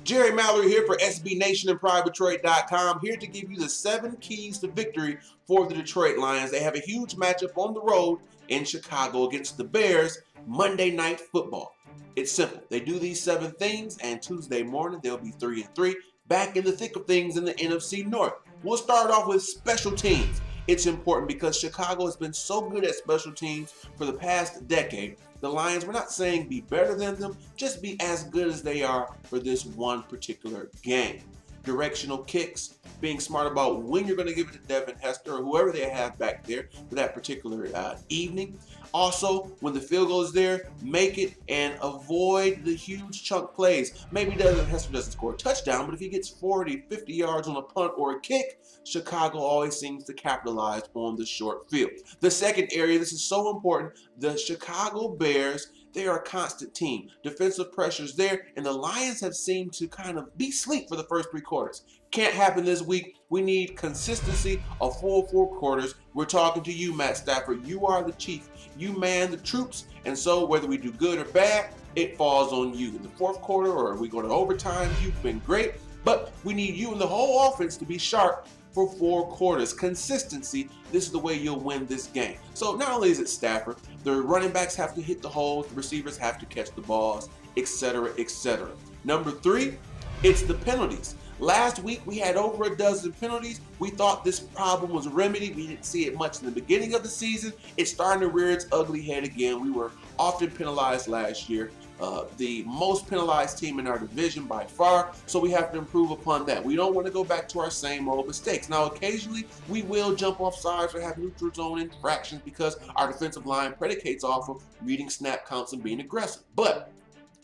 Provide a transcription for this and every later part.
Jerry Mallory here for SB Nation and PrivateTrade.com, here to give you the 7 keys to victory for the Detroit Lions. They have a huge matchup on the road in Chicago against the Bears, Monday Night Football. It's simple. They do these 7 things, and Tuesday morning they'll be 3-3, back in the thick of things in the NFC North. We'll start off with special teams. It's important because Chicago has been so good at special teams for the past decade. The Lions, we're not saying be better than them, just be as good as they are for this one particular game. Directional kicks, being smart about when you're going to give it to Devin Hester or whoever they have back there for that particular evening. Also, when the field goal is there, make it and avoid the huge chunk plays. Maybe Devin Hester doesn't score a touchdown, but if he gets 40, 50 yards on a punt or a kick, Chicago always seems to capitalize on the short field. The second area, this is so important, the Chicago Bears, they are a constant team. Defensive pressures there, and the Lions have seemed to kind of be asleep for the first 3 quarters. Can't happen this week. We need consistency, a full 4 quarters. We're talking to you, Matt Stafford. You are the chief. You man the troops, and so whether we do good or bad, it falls on you. In the 4th quarter, or we go to overtime, you've been great, but we need you and the whole offense to be sharp for 4 quarters. Consistency, this is the way you'll win this game. So not only is it Stafford, the running backs have to hit the holes, the receivers have to catch the balls, etc., etc. Number 3, it's the penalties. Last week, we had over a dozen penalties. We thought this problem was remedied. We didn't see it much in the beginning of the season. It's starting to rear its ugly head again. We were often penalized last year. The most penalized team in our division by far, so we have to improve upon that. We don't want to go back to our same old mistakes. Now, occasionally, we will jump off sides or have neutral zone infractions because our defensive line predicates off of reading snap counts and being aggressive. But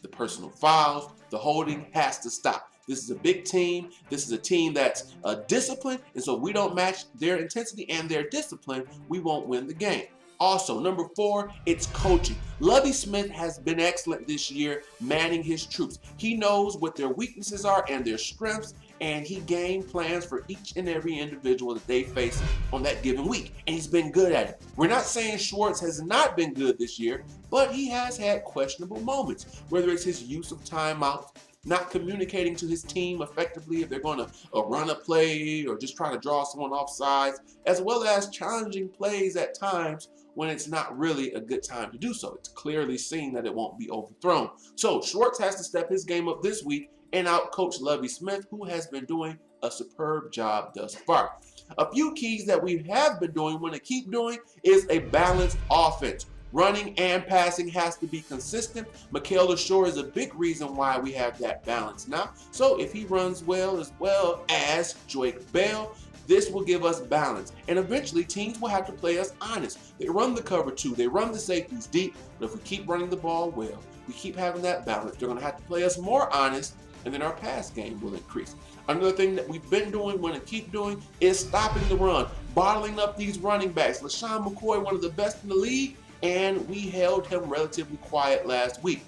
the personal fouls, the holding has to stop. This is a big team. This is a team that's disciplined, and so we don't match their intensity and their discipline, we won't win the game. Also, number 4, it's coaching. Lovie Smith has been excellent this year manning his troops. He knows what their weaknesses are and their strengths, and he game plans for each and every individual that they face on that given week, and he's been good at it. We're not saying Schwartz has not been good this year, but he has had questionable moments, whether it's his use of timeouts, not communicating to his team effectively if they're going to run a play or just try to draw someone off sides, as well as challenging plays at times when it's not really a good time to do so. It's clearly seen that it won't be overthrown. So Schwartz has to step his game up this week and outcoach Lovie Smith, who has been doing a superb job thus far. A few keys that we have been doing, want to keep doing, is a balanced offense. Running and passing has to be consistent. Mikael LaShore is a big reason why we have that balance now. So if he runs well as Joique Bell, this will give us balance. And eventually teams will have to play us honest. They run the cover 2, they run the safeties deep, but if we keep running the ball well, we keep having that balance, they're going to have to play us more honest, and then our pass game will increase. Another thing that we've been doing, want to keep doing, is stopping the run, bottling up these running backs. LaShawn McCoy, one of the best in the league, and we held him relatively quiet last week.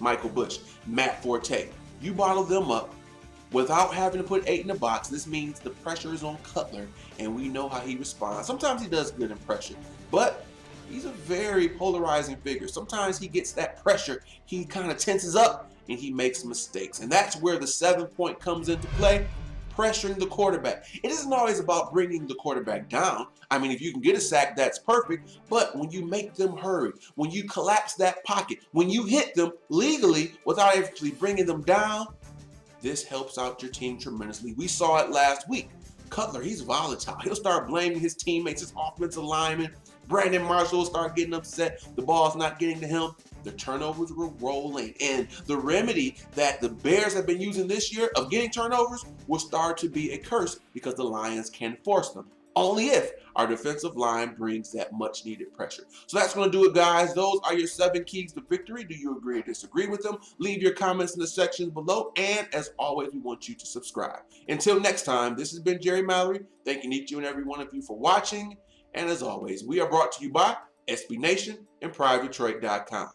Michael Bush, Matt Forte, you bottle them up without having to put 8 in the box. This means the pressure is on Cutler, and we know how he responds. Sometimes he does good in pressure, but he's a very polarizing figure. Sometimes he gets that pressure, he kind of tenses up, and he makes mistakes. And that's where the 7-point comes into play. Pressuring the quarterback. It isn't always about bringing the quarterback down. I mean, if you can get a sack, that's perfect. But when you make them hurry, when you collapse that pocket, when you hit them legally without actually bringing them down, this helps out your team tremendously. We saw it last week. Cutler, he's volatile. He'll start blaming his teammates, his offensive linemen. Brandon Marshall will start getting upset. The ball's not getting to him. The turnovers were rolling. And the remedy that the Bears have been using this year of getting turnovers will start to be a curse because the Lions can force them. Only if our defensive line brings that much needed pressure. So that's going to do it, guys. Those are your 7 keys to victory. Do you agree or disagree with them? Leave your comments in the sections below. And as always, we want you to subscribe. Until next time, this has been Jerry Mallory. Thanking each and every one of you for watching. And as always, we are brought to you by SB Nation and PrivateTrade.com.